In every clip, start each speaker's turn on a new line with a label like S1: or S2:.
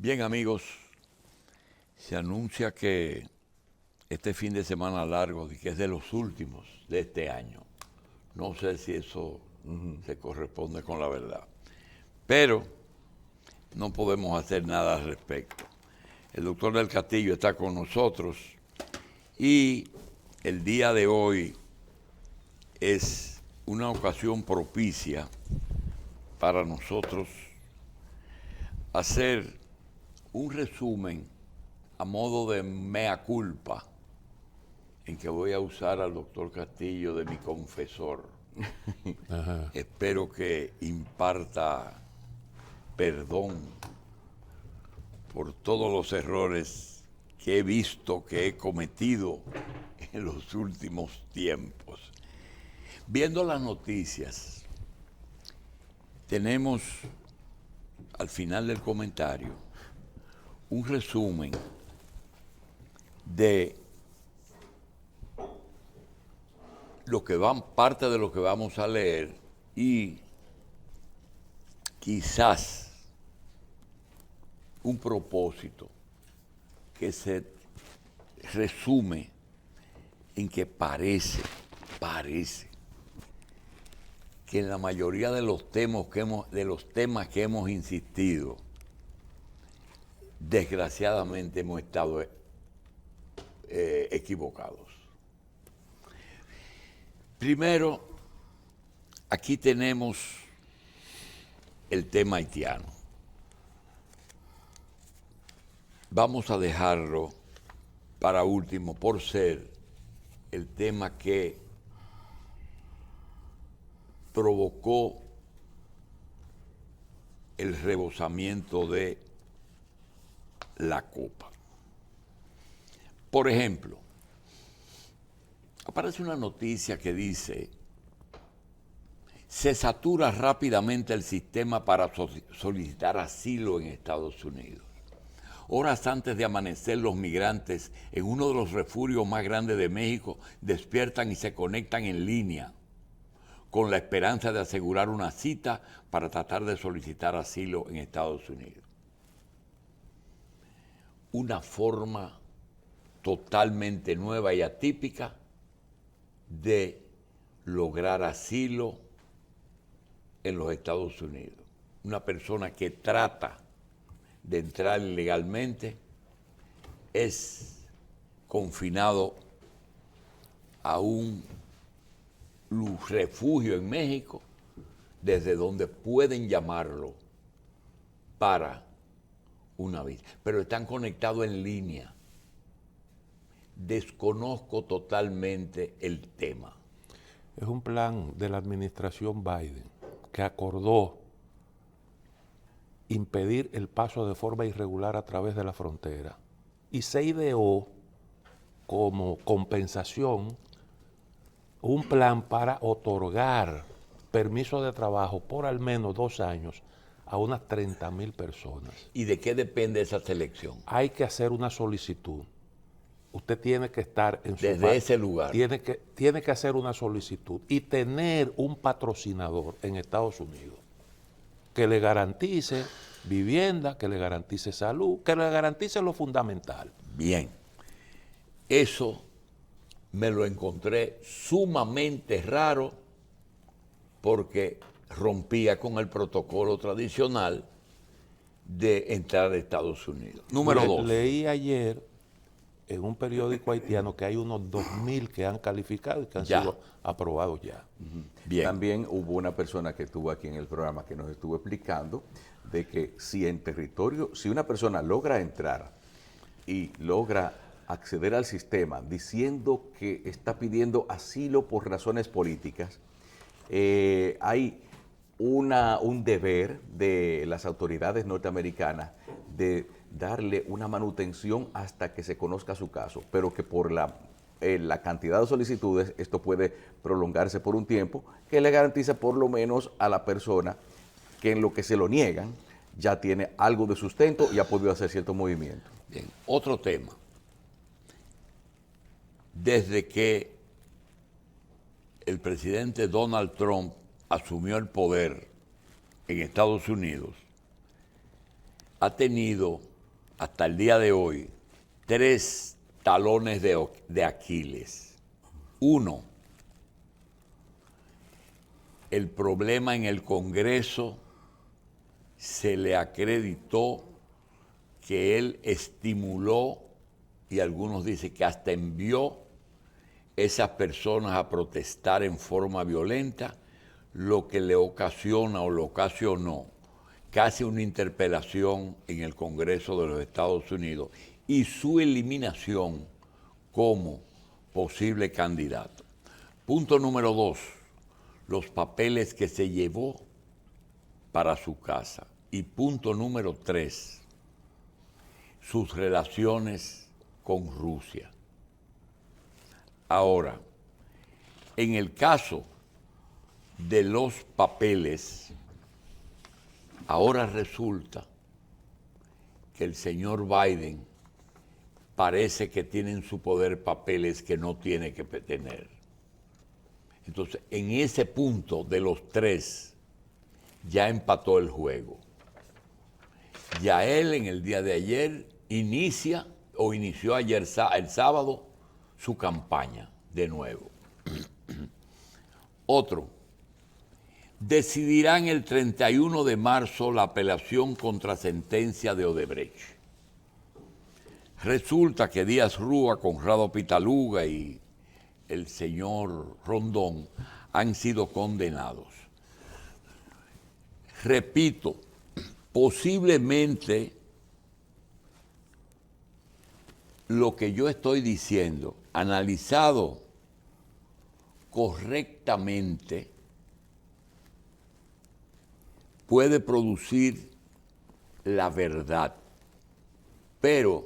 S1: Bien, amigos, se anuncia que este fin de semana largo, que es de los últimos de este año, no sé si eso se corresponde con la verdad, pero no podemos hacer nada al respecto. El doctor del Castillo está con nosotros y el día de hoy es una ocasión propicia para nosotros hacer un resumen a modo de mea culpa, en que voy a usar al doctor Castillo de mi confesor.
S2: Ajá.
S1: Espero que imparta perdón por todos los errores que he visto que he cometido en los últimos tiempos. Viendo las noticias, tenemos al final del comentario un resumen de parte de lo que vamos a leer y quizás un propósito que se resume en que parece que en la mayoría de los temas que hemos insistido, desgraciadamente hemos estado equivocados. Primero, aquí tenemos el tema haitiano. Vamos a dejarlo para último por ser el tema que provocó el rebosamiento de la copa. Por ejemplo, aparece una noticia que dice: se satura rápidamente el sistema para solicitar asilo en Estados Unidos. Horas antes de amanecer, los migrantes en uno de los refugios más grandes de México despiertan y se conectan en línea con la esperanza de asegurar una cita para tratar de solicitar asilo en Estados Unidos. Una forma totalmente nueva y atípica de lograr asilo en los Estados Unidos. Una persona que trata de entrar ilegalmente es confinado a un refugio en México, desde donde pueden llamarlo para una visa. Pero están conectados en línea. Desconozco totalmente el tema.
S2: Es un plan de la administración Biden que acordó impedir el paso de forma irregular a través de la frontera y se ideó como compensación un plan para otorgar permiso de trabajo por al menos 2 años a unas 30,000 personas.
S1: ¿Y de qué depende esa selección?
S2: Hay que hacer una solicitud. Usted tiene que estar en su
S1: Desde ese lugar.
S2: Tiene que hacer una solicitud y tener un patrocinador en Estados Unidos que le garantice vivienda, que le garantice salud, que le garantice lo fundamental.
S1: Bien. Eso me lo encontré sumamente raro porque rompía con el protocolo tradicional de entrar a Estados Unidos. Número 2.
S2: Leí ayer en un periódico haitiano que hay unos 2,000 que han calificado y que han sido aprobados ya.
S1: Bien.
S3: También hubo una persona que estuvo aquí en el programa que nos estuvo explicando de que si en territorio, si una persona logra entrar y logra acceder al sistema diciendo que está pidiendo asilo por razones políticas, hay un deber de las autoridades norteamericanas de darle una manutención hasta que se conozca su caso, pero que por la cantidad de solicitudes esto puede prolongarse por un tiempo que le garantiza por lo menos a la persona que en lo que se lo niegan ya tiene algo de sustento y ha podido hacer cierto movimiento.
S1: Bien, otro tema. Desde que el presidente Donald Trump asumió el poder en Estados Unidos, ha tenido hasta el día de hoy, 3 talones de Aquiles. 1, el problema en el Congreso se le acreditó que él estimuló, y algunos dicen que hasta envió esas personas a protestar en forma violenta, lo que le ocasiona o le ocasionó casi una interpelación en el Congreso de los Estados Unidos y su eliminación como posible candidato. Punto número 2, los papeles que se llevó para su casa. Y punto número 3, sus relaciones con Rusia. Ahora, en el caso de los papeles, ahora resulta que el señor Biden parece que tiene en su poder papeles que no tiene que tener. Entonces, en ese punto de los 3, ya empató el juego. Ya él en el día de ayer inició ayer, el sábado, su campaña de nuevo. Otro, decidirán el 31 de marzo la apelación contra sentencia de Odebrecht. Resulta que Díaz Rúa, Conrado Pitaluga y el señor Rondón han sido condenados. Repito, posiblemente lo que yo estoy diciendo, analizado correctamente, puede producir la verdad. Pero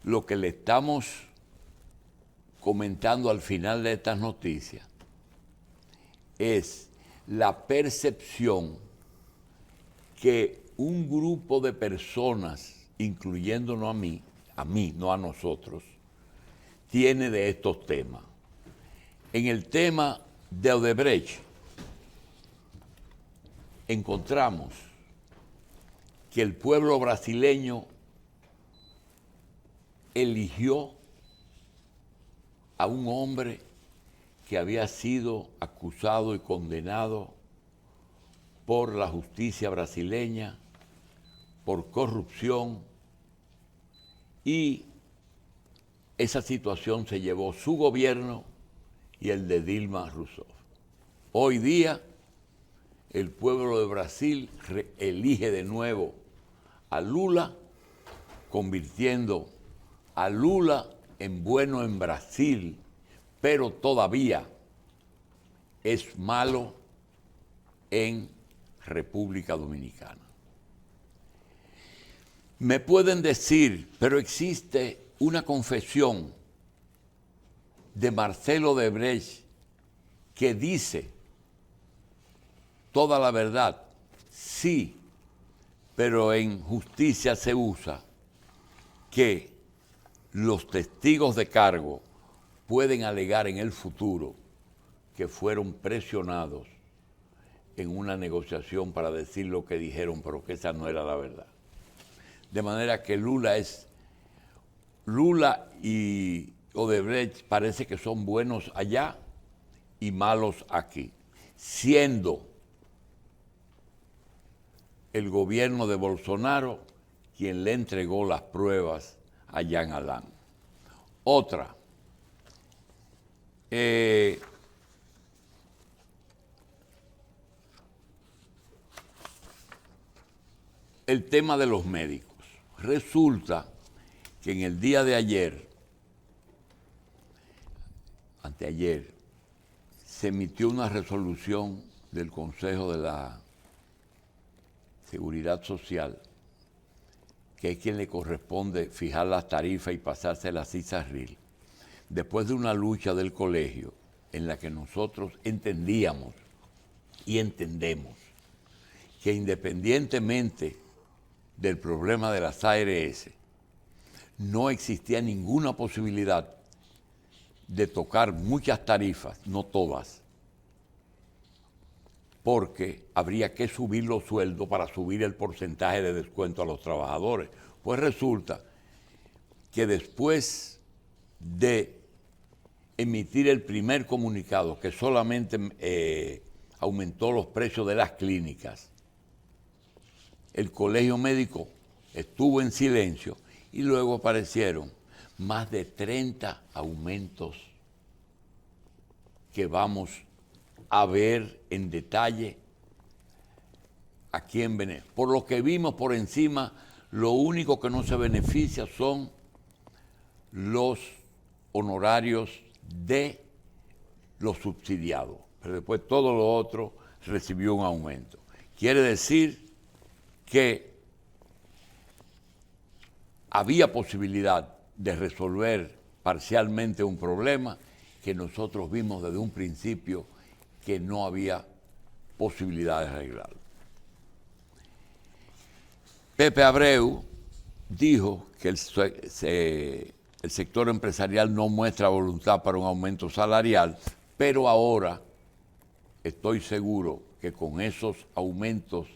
S1: lo que le estamos comentando al final de estas noticias es la percepción que un grupo de personas, incluyéndonos a mí, no a nosotros, tiene de estos temas. En el tema de Odebrecht, encontramos que el pueblo brasileño eligió a un hombre que había sido acusado y condenado por la justicia brasileña, por corrupción, y esa situación se llevó su gobierno y el de Dilma Rousseff. Hoy día, el pueblo de Brasil elige de nuevo a Lula, convirtiendo a Lula en bueno en Brasil, pero todavía es malo en República Dominicana. Me pueden decir, pero existe una confesión de Marcelo Odebrecht que dice toda la verdad. Sí, pero en justicia se usa que los testigos de cargo pueden alegar en el futuro que fueron presionados en una negociación para decir lo que dijeron, pero que esa no era la verdad. De manera que Lula y Odebrecht parece que son buenos allá y malos aquí, siendo el gobierno de Bolsonaro quien le entregó las pruebas a Jean Alain. Otra, el tema de los médicos. Resulta que en el día de ayer, anteayer, se emitió una resolución del Consejo de la Seguridad Social, que es quien le corresponde fijar las tarifas y pasarse las CISARRIL, después de una lucha del colegio en la que nosotros entendíamos y entendemos que independientemente del problema de las ARS, no existía ninguna posibilidad de tocar muchas tarifas, no todas, porque habría que subir los sueldos para subir el porcentaje de descuento a los trabajadores, Pues resulta que después de emitir el primer comunicado que solamente aumentó los precios de las clínicas, el colegio médico estuvo en silencio y luego aparecieron más de 30 aumentos que vamos a ver en detalle aquí en Venezuela. Por lo que vimos por encima, lo único que no se beneficia son los honorarios de los subsidiados, pero después todo lo otro recibió un aumento. Quiere decir que había posibilidad de resolver parcialmente un problema que nosotros vimos desde un principio que no había posibilidad de arreglarlo. Pepe Abreu dijo que el sector empresarial no muestra voluntad para un aumento salarial, pero ahora estoy seguro que con esos aumentos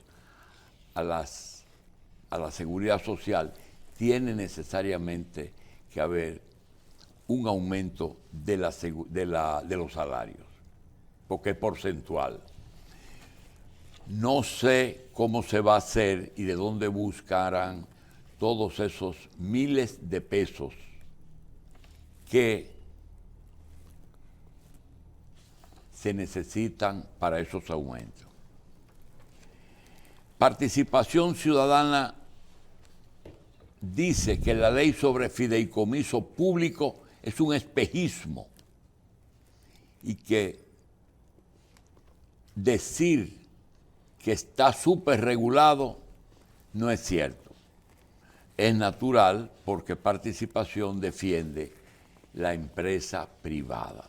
S1: a la seguridad social tiene necesariamente que haber un aumento de los salarios, porque es porcentual. No sé cómo se va a hacer y de dónde buscarán todos esos miles de pesos que se necesitan para esos aumentos. Participación Ciudadana dice que la ley sobre fideicomiso público es un espejismo y que decir que está súper regulado no es cierto. Es natural porque Participación defiende la empresa privada.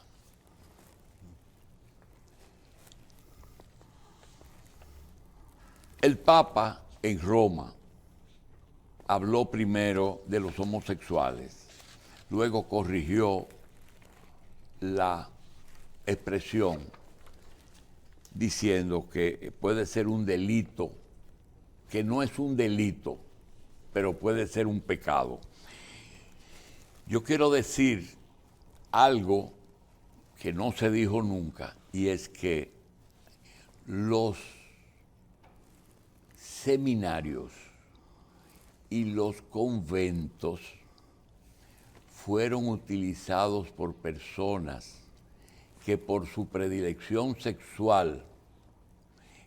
S1: El Papa en Roma habló primero de los homosexuales, luego corrigió la expresión diciendo que puede ser un delito, que no es un delito, pero puede ser un pecado. Yo quiero decir algo que no se dijo nunca, y es que los seminarios y los conventos fueron utilizados por personas que por su predilección sexual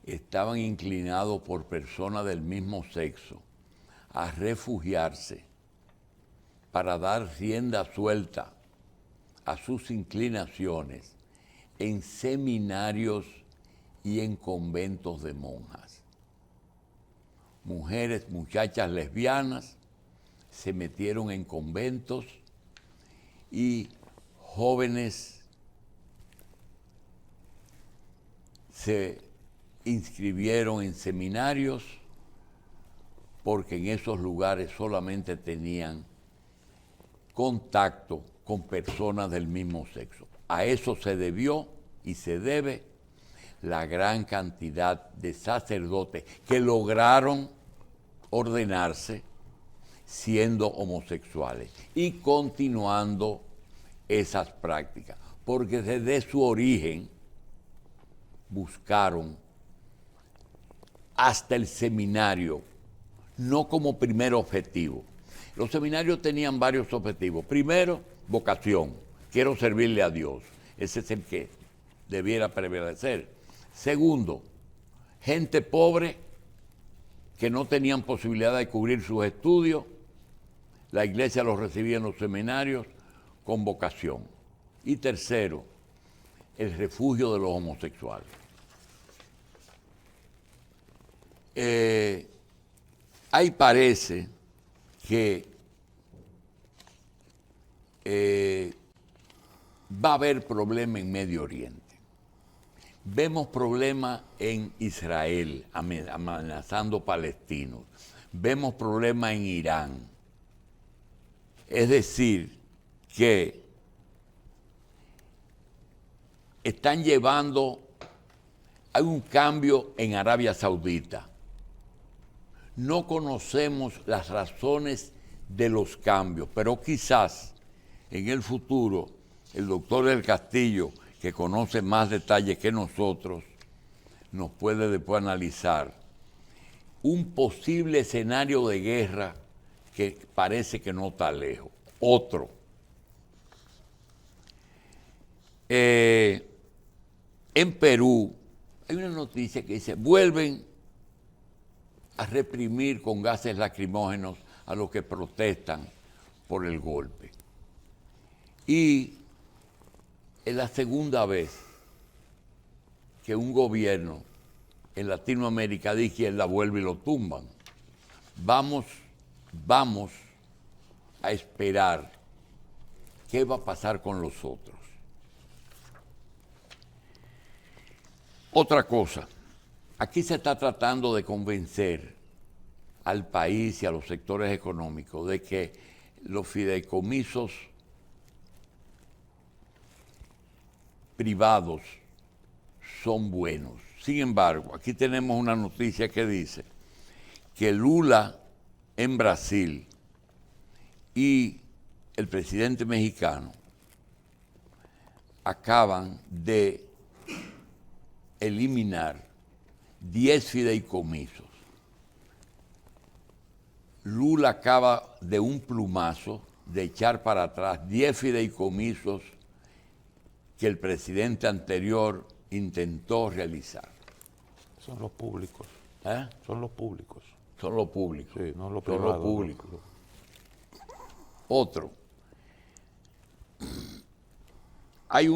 S1: estaban inclinados por personas del mismo sexo a refugiarse para dar rienda suelta a sus inclinaciones en seminarios y en conventos de monjas. Mujeres, muchachas lesbianas se metieron en conventos y jóvenes se inscribieron en seminarios porque en esos lugares solamente tenían contacto con personas del mismo sexo. A eso se debió y se debe la gran cantidad de sacerdotes que lograron ordenarse siendo homosexuales y continuando esas prácticas, porque desde su origen buscaron hasta el seminario, no como primer objetivo. Los seminarios tenían varios objetivos. Primero, vocación, quiero servirle a Dios, ese es el que debiera prevalecer. Segundo, gente pobre que no tenían posibilidad de cubrir sus estudios, la iglesia los recibía en los seminarios con vocación. Y tercero, el refugio de los homosexuales. Ahí parece que va a haber problema en Medio Oriente. Vemos problemas en Israel amenazando palestinos. Vemos problemas en Irán. Es decir, que están llevando a un cambio en Arabia Saudita. no conocemos las razones de los cambios, pero quizás en el futuro el doctor del Castillo, que conoce más detalles que nosotros, nos puede después analizar un posible escenario de guerra que parece que no está lejos. Otro. En Perú hay una noticia que dice, vuelven a reprimir con gases lacrimógenos a los que protestan por el golpe. Y es la segunda vez que un gobierno en Latinoamérica de izquierda vuelve y lo tumban. Vamos a esperar qué va a pasar con los otros. Otra cosa, aquí se está tratando de convencer al país y a los sectores económicos de que los fideicomisos privados son buenos. Sin embargo, aquí tenemos una noticia que dice que Lula en Brasil y el presidente mexicano acaban de eliminar 10 fideicomisos. Lula acaba de un plumazo de echar para atrás 10 fideicomisos que el presidente anterior intentó realizar.
S2: Son los públicos.
S1: ¿Eh?
S2: Son los públicos.
S1: Son los públicos.
S2: Sí, no los
S1: son
S2: privados.
S1: los públicos. Otro. Hay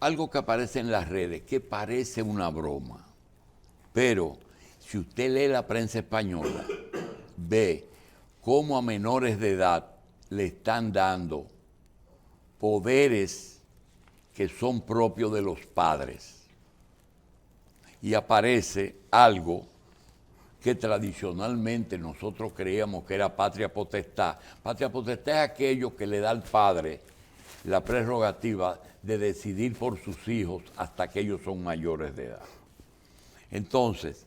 S1: algo que aparece en las redes que parece una broma, pero si usted lee la prensa española, ve cómo a menores de edad le están dando poderes que son propios de los padres. Y aparece algo que tradicionalmente nosotros creíamos que era patria potestad. Patria potestad es aquello que le da al padre la prerrogativa de decidir por sus hijos hasta que ellos son mayores de edad. Entonces,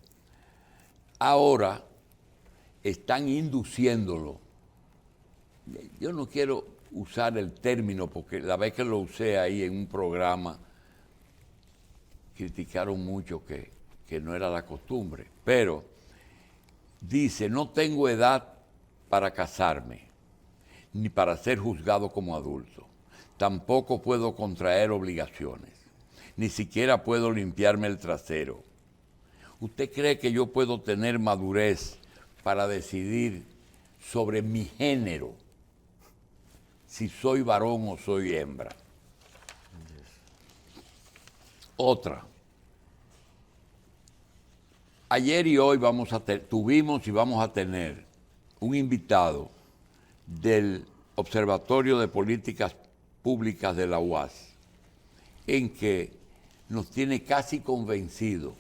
S1: ahora están induciéndolo. Yo no quiero usar el término porque la vez que lo usé ahí en un programa criticaron mucho que no era la costumbre, pero dice, no tengo edad para casarme, ni para ser juzgado como adulto. Tampoco puedo contraer obligaciones, ni siquiera puedo limpiarme el trasero. ¿Usted cree que yo puedo tener madurez para decidir sobre mi género, si soy varón o soy hembra? Otra. Ayer y hoy tuvimos y vamos a tener un invitado del Observatorio de Políticas Públicas de la UAS, en que nos tiene casi convencidos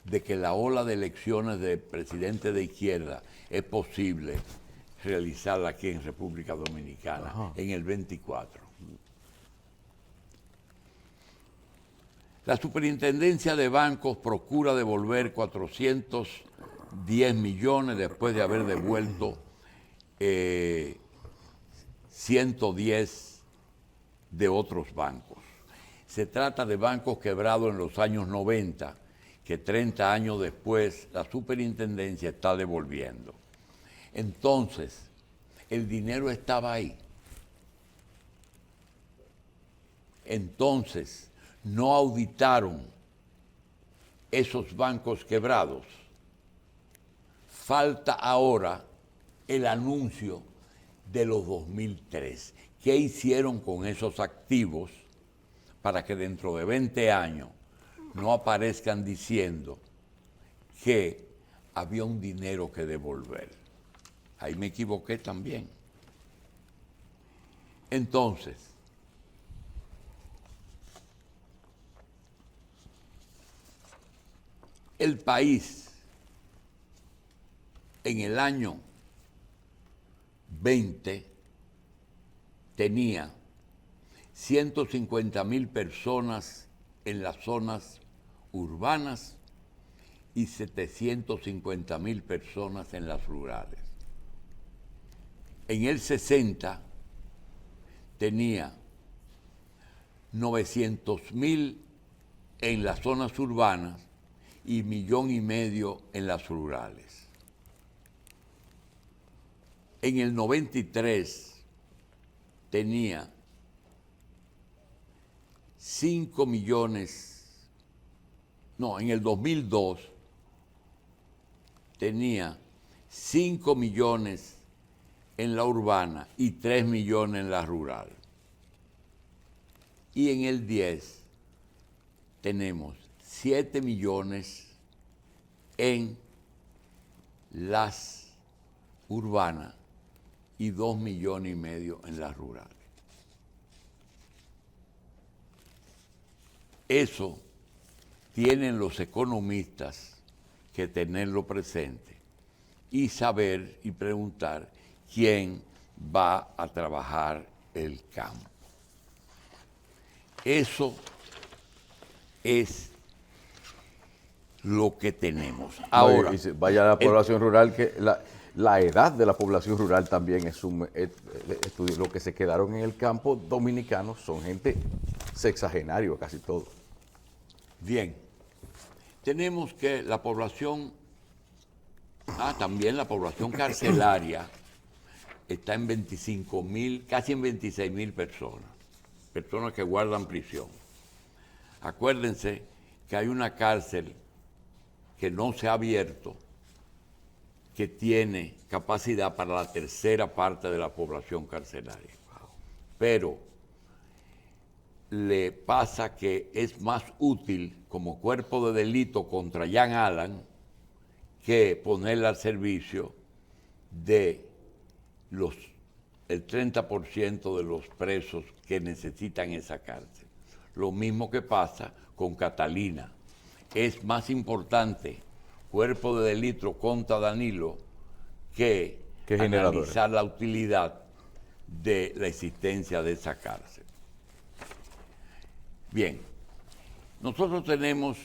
S1: de que la ola de elecciones de presidente de izquierda es posible realizarla aquí en República Dominicana. Ajá. En el 24. La Superintendencia de Bancos procura devolver 410 millones después de haber devuelto 110 de otros bancos. Se trata de bancos quebrados en los años 90, que 30 años después la superintendencia está devolviendo. Entonces, el dinero estaba ahí. Entonces, no auditaron esos bancos quebrados. Falta ahora el anuncio de los 2003. ¿Qué hicieron con esos activos para que dentro de 20 años no aparezcan diciendo que había un dinero que devolver? Ahí me equivoqué también. Entonces, el país en el año 20 tenía 150,000 personas en las zonas urbanas y 750.000 personas en las rurales. En el 60 tenía 900.000 en las zonas urbanas y 1,5 millones en las rurales. En el 93 tenía 5 millones, no, en el 2002 tenía 5 millones en la urbana y 3 millones en la rural. Y en el 10 tenemos 7 millones en las urbanas y 2,5 millones en las rurales. Eso tienen los economistas que tenerlo presente y saber y preguntar quién va a trabajar el campo. Eso es lo que tenemos. Ahora,
S3: No, y vaya a la población rural, que la edad de la población rural también es un estudio. Lo que se quedaron en el campo dominicano son gente sexagenario, casi todo.
S1: bien, tenemos que la población, también la población carcelaria está en 25.000, casi en 26.000 personas que guardan prisión. Acuérdense que hay una cárcel que no se ha abierto, que tiene capacidad para la tercera parte de la población carcelaria. Pero le pasa que es más útil como cuerpo de delito contra Jan Alan que ponerla al servicio de el 30% de los presos que necesitan esa cárcel. Lo mismo que pasa con Catalina. Es más importante cuerpo de delito contra Danilo que analizar la utilidad de la existencia de esa cárcel. Bien, nosotros tenemos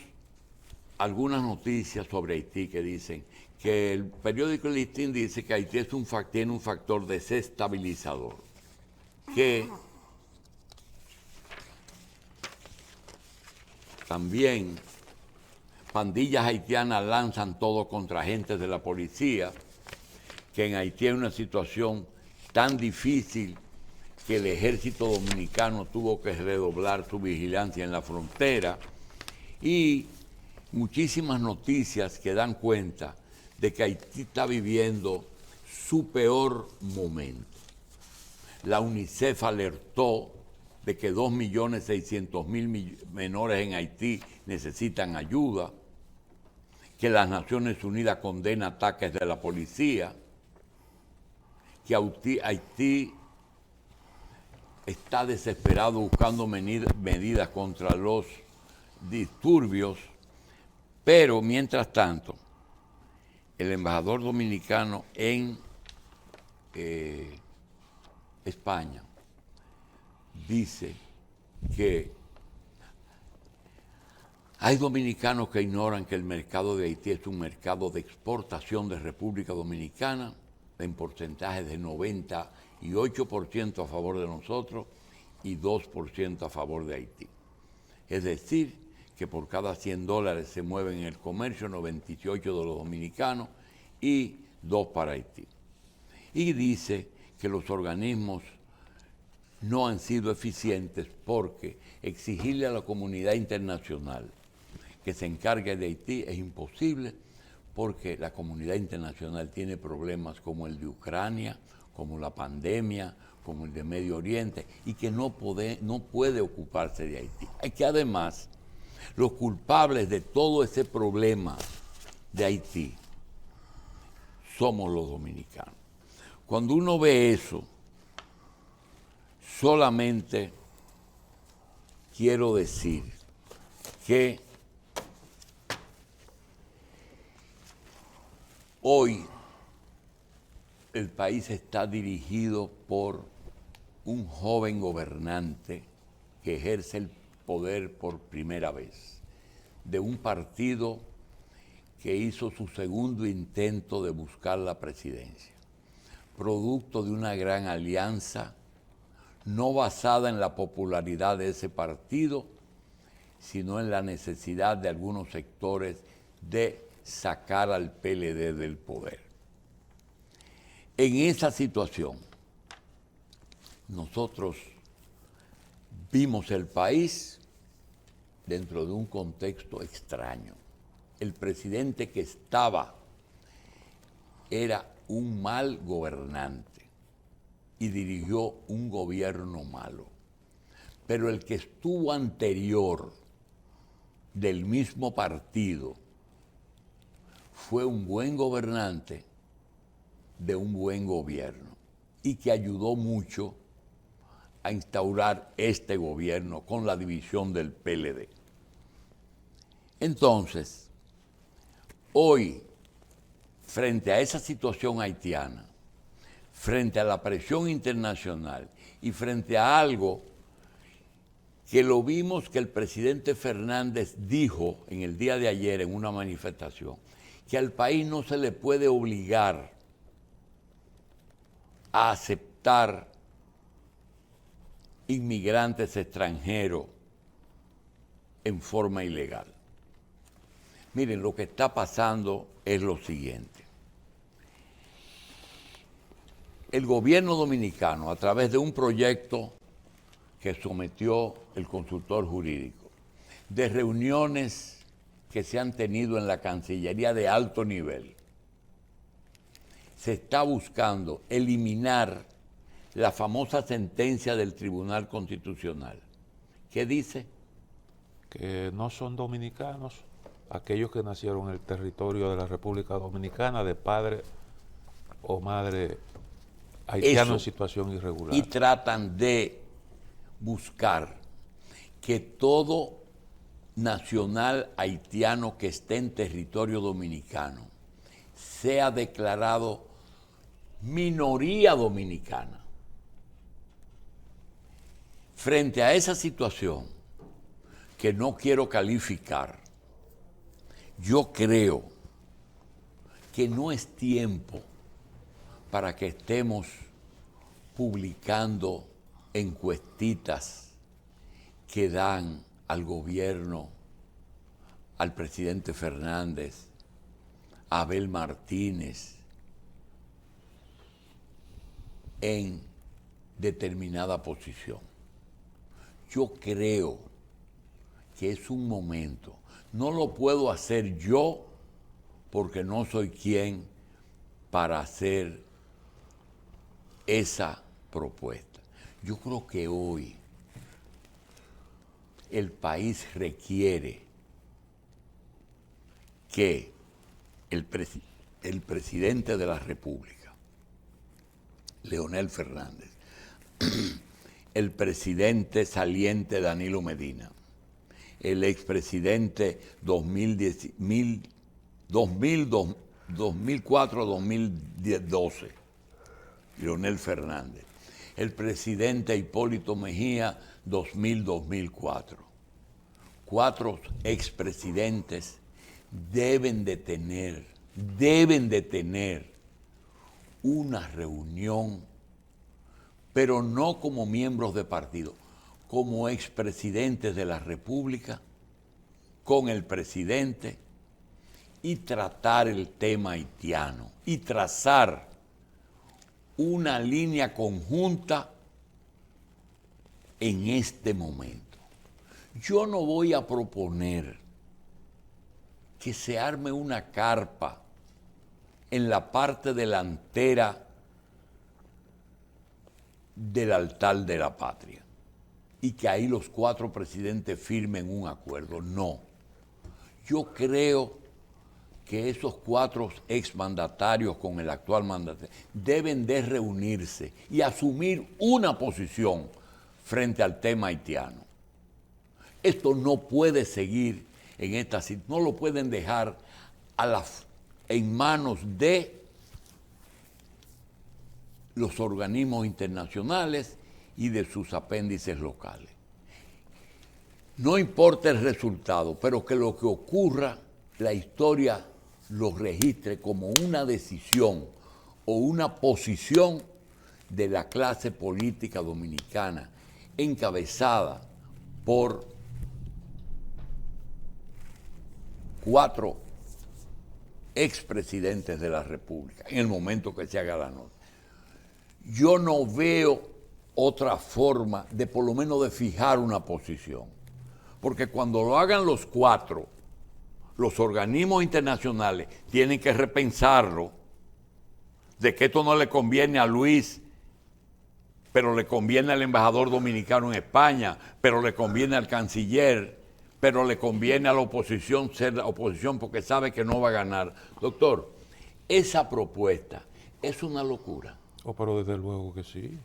S1: algunas noticias sobre Haití que dicen que el periódico El Listín dice que Haití tiene un factor desestabilizador, que también pandillas haitianas lanzan todo contra agentes de la policía, que en Haití hay una situación tan difícil que el ejército dominicano tuvo que redoblar su vigilancia en la frontera, y muchísimas noticias que dan cuenta de que Haití está viviendo su peor momento. La UNICEF alertó de que 2.600.000 menores en Haití necesitan ayuda, que las Naciones Unidas condena ataques de la policía, que Haití está desesperado buscando medidas contra los disturbios, pero mientras tanto, el embajador dominicano en España dice que hay dominicanos que ignoran que el mercado de Haití es un mercado de exportación de República Dominicana en porcentajes de 98% a favor de nosotros y 2% a favor de Haití. Es decir, que por cada $100 se mueven en el comercio 98 de los dominicanos y 2 para Haití. Y dice que los organismos no han sido eficientes porque exigirle a la comunidad internacional que se encargue de Haití es imposible, porque la comunidad internacional tiene problemas como el de Ucrania, como la pandemia, como el de Medio Oriente, y que no puede ocuparse de Haití. Y que además los culpables de todo ese problema de Haití somos los dominicanos. Cuando uno ve eso, solamente quiero decir que hoy el país está dirigido por un joven gobernante que ejerce el poder por primera vez, de un partido que hizo su segundo intento de buscar la presidencia, producto de una gran alianza no basada en la popularidad de ese partido, sino en la necesidad de algunos sectores de sacar al PLD del poder. En esa situación, nosotros vimos el país dentro de un contexto extraño. El presidente que estaba era un mal gobernante y dirigió un gobierno malo. Pero el que estuvo anterior del mismo partido fue un buen gobernante de un buen gobierno y que ayudó mucho a instaurar este gobierno con la división del PLD. Entonces, hoy, frente a esa situación haitiana, frente a la presión internacional y frente a algo que lo vimos que el presidente Fernández dijo en el día de ayer en una manifestación, que al país no se le puede obligar a aceptar inmigrantes extranjeros en forma ilegal. Miren, lo que está pasando es lo siguiente. El gobierno dominicano, a través de un proyecto que sometió el consultor jurídico, de reuniones que se han tenido en la Cancillería de alto nivel, se está buscando eliminar la famosa sentencia del Tribunal Constitucional. ¿Qué dice?
S2: Que no son dominicanos aquellos que nacieron en el territorio de la República Dominicana de padre o madre haitiano en situación irregular.
S1: Y tratan de buscar que todo nacional haitiano que esté en territorio dominicano sea declarado minoría dominicana. Frente a esa situación, que no quiero calificar, yo creo que no es tiempo para que estemos publicando encuestitas que dan al gobierno, al presidente Fernández, a Abel Martínez, en determinada posición. Yo creo que es un momento. No lo puedo hacer yo porque no soy quien para hacer esa propuesta. Yo creo que hoy el país requiere que el presidente de la República, Leonel Fernández, el presidente saliente Danilo Medina, el expresidente 2004-2012, Leonel Fernández, el presidente Hipólito Mejía 2000-2004. 4 expresidentes deben de tener una reunión, pero no como miembros de partido, como expresidentes de la República, con el presidente, y tratar el tema haitiano y trazar una línea conjunta en este momento. Yo no voy a proponer que se arme una carpa en la parte delantera del altar de la patria y que ahí los 4 presidentes firmen un acuerdo. No. Yo creo que esos 4 exmandatarios con el actual mandatario deben de reunirse y asumir una posición frente al tema haitiano. Esto no puede seguir en esta situación, no lo pueden dejar en manos de los organismos internacionales y de sus apéndices locales. No importa el resultado, pero que lo que ocurra, la historia lo registre como una decisión o una posición de la clase política dominicana, encabezada por 4 expresidentes de la República, en el momento que se haga la nota. Yo no veo otra forma de por lo menos de fijar una posición, porque cuando lo hagan los 4, los organismos internacionales tienen que repensarlo, de que esto no le conviene a Luis, pero le conviene al embajador dominicano en España, pero le conviene al canciller, pero le conviene a la oposición ser la oposición porque sabe que no va a ganar. Doctor, esa propuesta es una locura.
S2: Oh, pero desde luego que sí.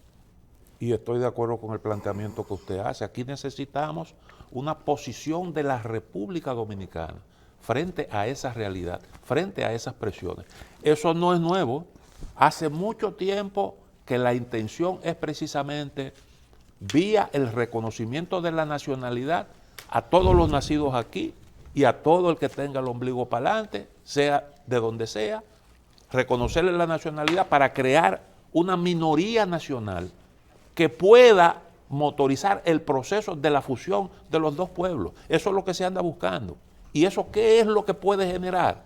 S2: Y estoy de acuerdo con el planteamiento que usted hace. Aquí necesitamos una posición de la República Dominicana frente a esa realidad, frente a esas presiones. Eso no es nuevo. Hace mucho tiempo que la intención es precisamente, vía el reconocimiento de la nacionalidad, a todos los nacidos aquí y a todo el que tenga el ombligo para adelante, sea de donde sea, reconocerle la nacionalidad para crear una minoría nacional que pueda motorizar el proceso de la fusión de los dos pueblos. Eso es lo que se anda buscando. ¿Y eso qué es lo que puede generar?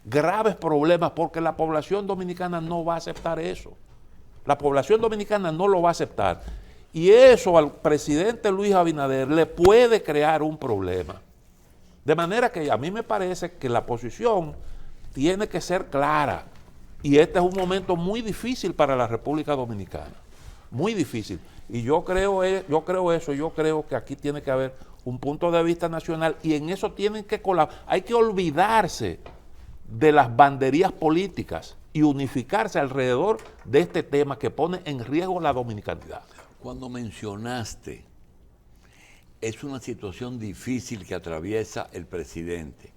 S2: Graves problemas, porque la población dominicana no va a aceptar eso. La población dominicana no lo va a aceptar. Y eso al presidente Luis Abinader le puede crear un problema. De manera que a mí me parece que la posición tiene que ser clara. Y este es un momento muy difícil para la República Dominicana. Muy difícil. Y yo creo que aquí tiene que haber un punto de vista nacional y en eso tienen que colaborar. Hay que olvidarse de las banderías políticas y unificarse alrededor de este tema que pone en riesgo la dominicanidad.
S1: Cuando mencionaste, es una situación difícil que atraviesa el presidente.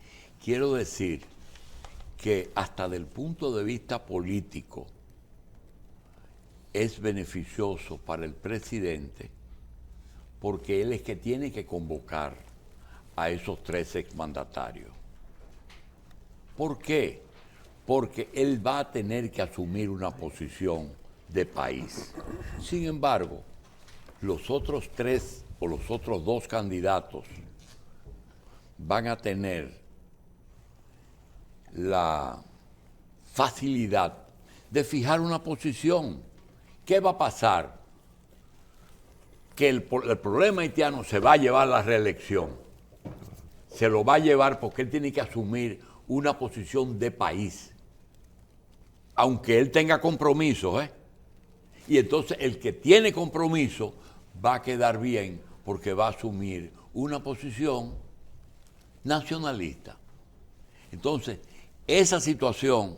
S1: Quiero decir que hasta del punto de vista político es beneficioso para el presidente porque él es que tiene que convocar a esos 3 exmandatarios. ¿Por qué? Porque él va a tener que asumir una posición de país. Sin embargo, los otros 3 o los otros 2 candidatos van a tener la facilidad de fijar una posición. ¿Qué va a pasar? Que el problema haitiano se va a llevar la reelección. Se lo va a llevar porque él tiene que asumir una posición de país. Aunque él tenga compromisos, Y entonces el que tiene compromiso va a quedar bien porque va a asumir una posición nacionalista. Entonces, esa situación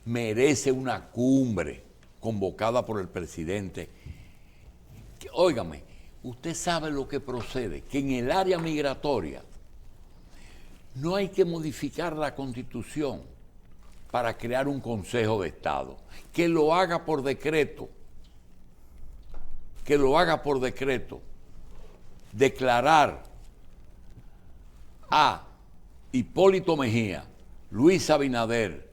S1: merece una cumbre convocada por el presidente. Óigame, usted sabe lo que procede, que en el área migratoria no hay que modificar la Constitución para crear un Consejo de Estado, que lo haga por decreto, declarar a Hipólito Mejía, Luis Abinader,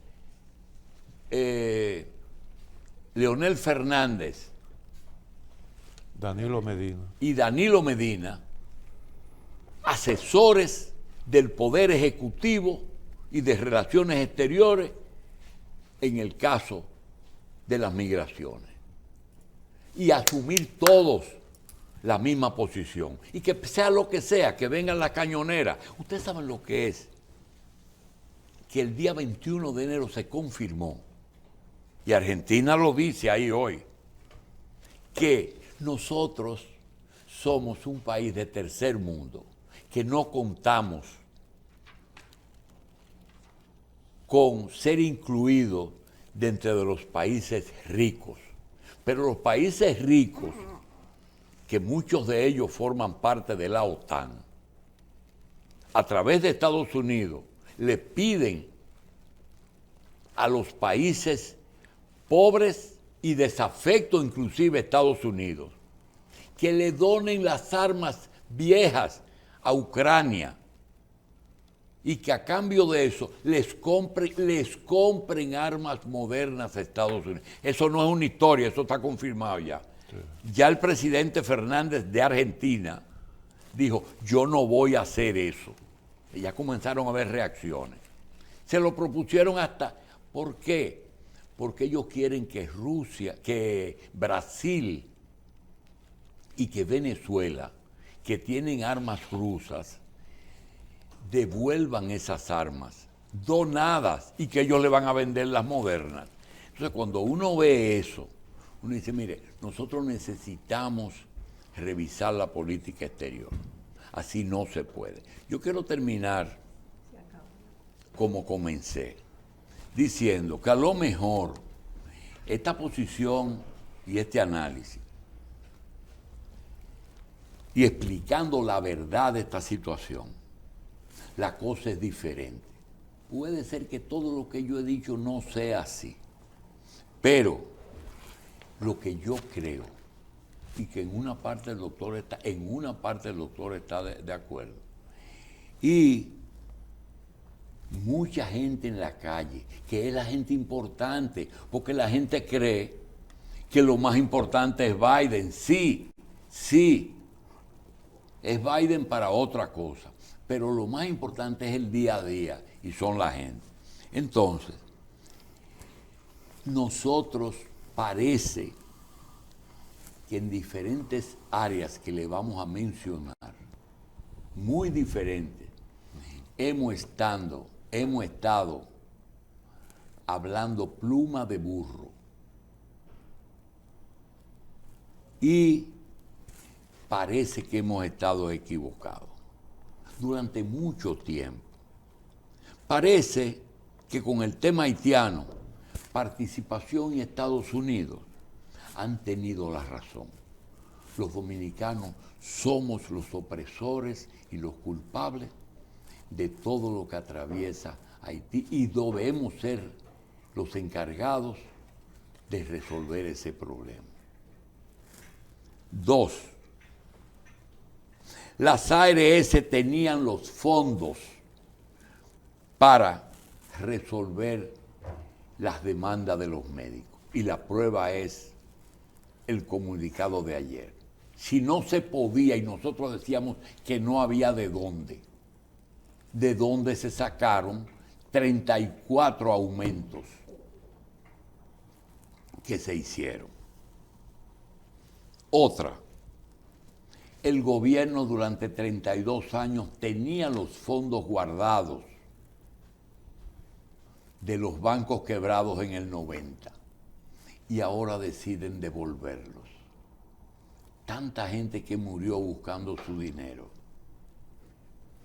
S1: Leonel Fernández y Danilo Medina, asesores del Poder Ejecutivo y de Relaciones Exteriores en el caso de las migraciones. Y asumir todos la misma posición. Y que sea lo que sea, que vengan la cañonera. Ustedes saben lo que es. Que el día 21 de enero se confirmó, y Argentina lo dice ahí hoy, que nosotros somos un país de tercer mundo, que no contamos con ser incluidos dentro de los países ricos. Pero los países ricos, que muchos de ellos forman parte de la OTAN, a través de Estados Unidos, le piden a los países pobres y desafecto, inclusive Estados Unidos, que le donen las armas viejas a Ucrania y que a cambio de eso les compren armas modernas a Estados Unidos. Eso no es una historia, eso está confirmado ya. Sí. Ya el presidente Fernández de Argentina dijo, yo no voy a hacer eso. Y ya comenzaron a haber reacciones. Se lo propusieron hasta, ¿por qué? Porque ellos quieren que Rusia, que Brasil y que Venezuela, que tienen armas rusas, devuelvan esas armas donadas y que ellos le van a vender las modernas. Entonces, cuando uno ve eso, uno dice, mire, nosotros necesitamos revisar la política exterior. Así no se puede. Yo quiero terminar como comencé, diciendo que a lo mejor esta posición y este análisis y explicando la verdad de esta situación, la cosa es diferente. Puede ser que todo lo que yo he dicho no sea así, pero lo que yo creo, y que en una parte el doctor está de acuerdo, y mucha gente en la calle, que es la gente importante, porque la gente cree que lo más importante es Biden. Sí, es Biden para otra cosa, pero lo más importante es el día a día y son la gente. Entonces, nosotros parece que en diferentes áreas que le vamos a mencionar, muy diferentes, hemos estado hablando pluma de burro. Y parece que hemos estado equivocados durante mucho tiempo. Parece que con el tema haitiano, participación y Estados Unidos han tenido la razón. Los dominicanos somos los opresores y los culpables de todo lo que atraviesa Haití y debemos ser los encargados de resolver ese problema. 2. Las ARS tenían los fondos para resolver las demandas de los médicos y la prueba es el comunicado de ayer. Si no se podía y nosotros decíamos que no había de dónde se sacaron 34 aumentos que se hicieron. Otra, el gobierno durante 32 años tenía los fondos guardados de los bancos quebrados en el 90 y ahora deciden devolverlos. Tanta gente que murió buscando su dinero,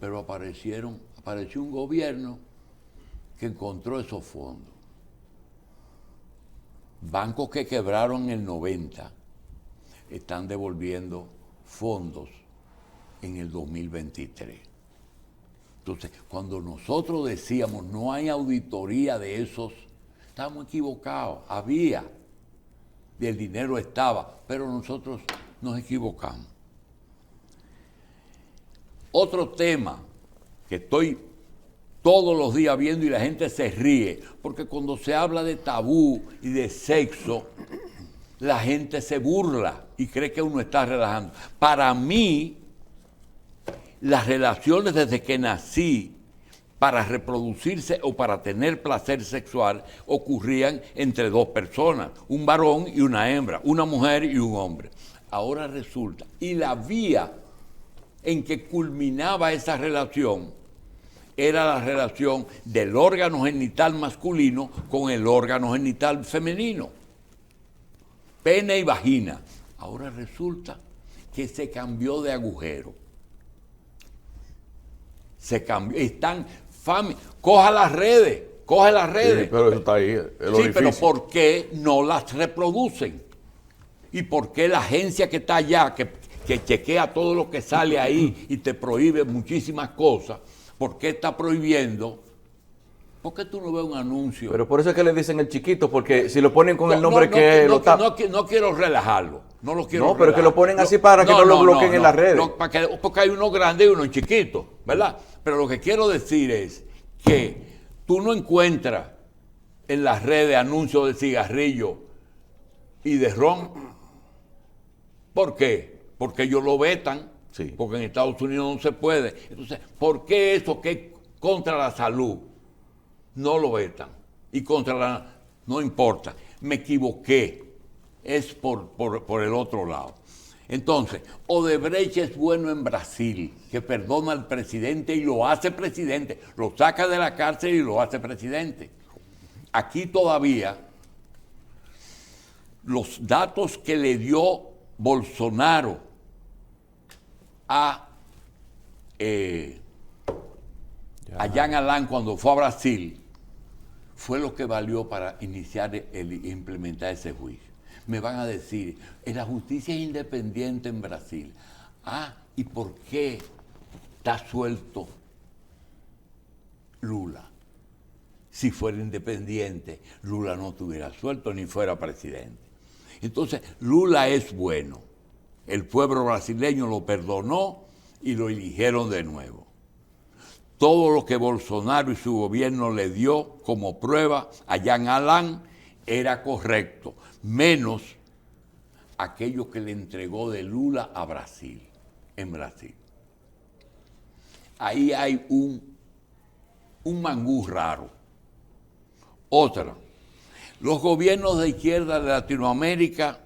S1: pero apareció un gobierno que encontró esos fondos. Bancos que quebraron en el 90 están devolviendo fondos en el 2023. Entonces, cuando nosotros decíamos no hay auditoría de esos, estábamos equivocados. Había, y el dinero estaba, pero nosotros nos equivocamos. Otro tema que estoy todos los días viendo y la gente se ríe, porque cuando se habla de tabú y de sexo, la gente se burla y cree que uno está relajando. Para mí, las relaciones desde que nací para reproducirse o para tener placer sexual ocurrían entre dos personas, un varón y una hembra, una mujer y un hombre. Ahora resulta, y la vía en que culminaba esa relación era la relación del órgano genital masculino con el órgano genital femenino, pene y vagina. Ahora resulta que se cambió de agujero. Se cambió, coja las redes.
S3: Sí, pero eso está ahí.
S1: Sí, pero ¿por qué no las reproducen? ¿Y por qué la agencia que está allá, que chequea todo lo que sale ahí y te prohíbe muchísimas cosas, por qué está prohibiendo? ¿Por qué tú no ves un anuncio?
S3: Pero por eso es que le dicen el chiquito, porque si lo ponen con el nombre que
S1: no quiero relajarlo. No lo quiero
S3: pero
S1: relajar.
S3: Que lo ponen así para que no lo bloqueen en las redes.
S1: Porque hay uno grande y uno chiquito, ¿verdad? Pero lo que quiero decir es que tú no encuentras en las redes anuncios de cigarrillo y de ron. ¿Por qué? Porque ellos lo vetan,
S3: Sí.
S1: porque en Estados Unidos no se puede. Entonces, ¿por qué eso que es contra la salud no lo vetan? Y contra la... no importa, me equivoqué, es por el otro lado. Entonces, Odebrecht es bueno en Brasil, que perdona al presidente y lo hace presidente, lo saca de la cárcel y lo hace presidente. Aquí todavía los datos que le dio Bolsonaro a Jean Alain cuando fue a Brasil fue lo que valió para iniciar e implementar ese juicio. Me van a decir, la justicia es independiente en Brasil. Ah, ¿y por qué está suelto Lula? Si fuera independiente, Lula no estuviera suelto ni fuera presidente. Entonces, Lula es bueno. El pueblo brasileño lo perdonó y lo eligieron de nuevo. Todo lo que Bolsonaro y su gobierno le dio como prueba a Jean Alain era correcto, menos aquello que le entregó de Lula a Brasil, en Brasil. Ahí hay un mangú raro. Otra, los gobiernos de izquierda de Latinoamérica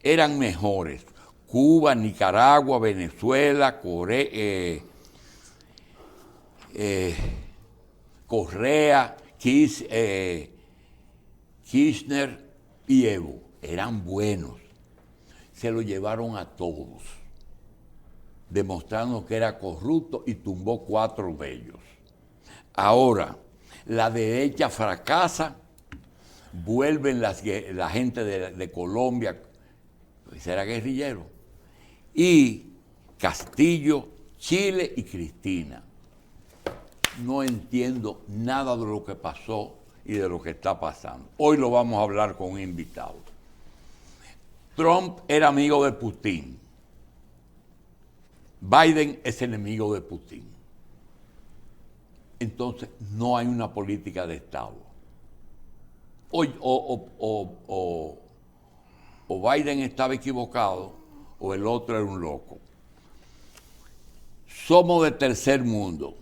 S1: eran mejores. Cuba, Nicaragua, Venezuela, Correa, Kirchner y Evo eran buenos. Se lo llevaron a todos, demostrando que era corrupto y tumbó 4 de ellos. Ahora, la derecha fracasa, vuelven la gente de Colombia, pues era guerrillero, y Castillo, Chile y Cristina. No entiendo nada de lo que pasó y de lo que está pasando. Hoy lo vamos a hablar con un invitado. Trump era amigo de Putin. Biden es enemigo de Putin. Entonces, no hay una política de Estado. O Biden estaba equivocado o el otro era un loco. Somos de tercer mundo.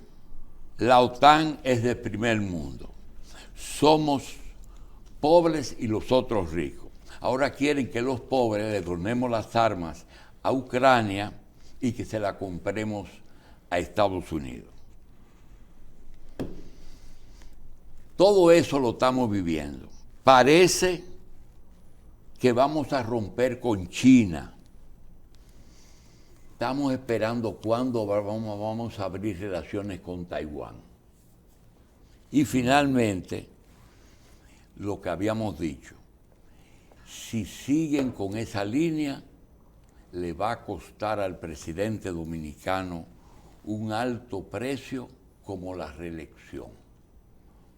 S1: La OTAN es de primer mundo. Somos pobres y los otros ricos. Ahora quieren que los pobres le donemos las armas a Ucrania y que se las compremos a Estados Unidos. Todo eso lo estamos viviendo. Parece que vamos a romper con China. Estamos esperando cuándo vamos a abrir relaciones con Taiwán. Y finalmente, lo que habíamos dicho, si siguen con esa línea, le va a costar al presidente dominicano un alto precio como la reelección.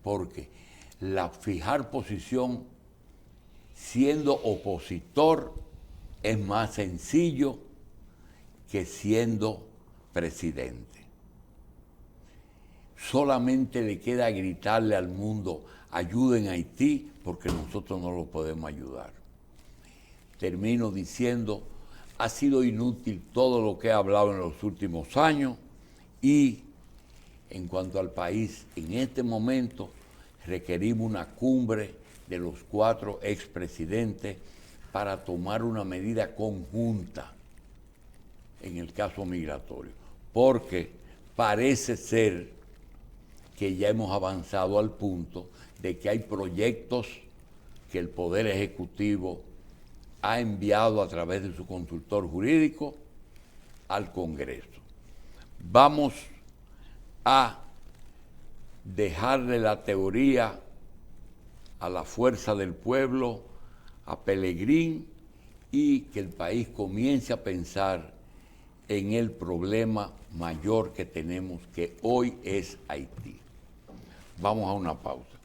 S1: Porque fijar posición siendo opositor es más sencillo que siendo presidente. Solamente le queda gritarle al mundo, ayuden a Haití, porque nosotros no lo podemos ayudar. Termino diciendo, ha sido inútil todo lo que he hablado en los últimos años y en cuanto al país, en este momento requerimos una cumbre de los 4 expresidentes para tomar una medida conjunta en el caso migratorio, porque parece ser que ya hemos avanzado al punto de que hay proyectos que el Poder Ejecutivo ha enviado a través de su consultor jurídico al Congreso. Vamos a dejarle la teoría a la fuerza del pueblo, a Pelegrín, y que el país comience a pensar en el problema mayor que tenemos, que hoy es Haití. Vamos a una pausa.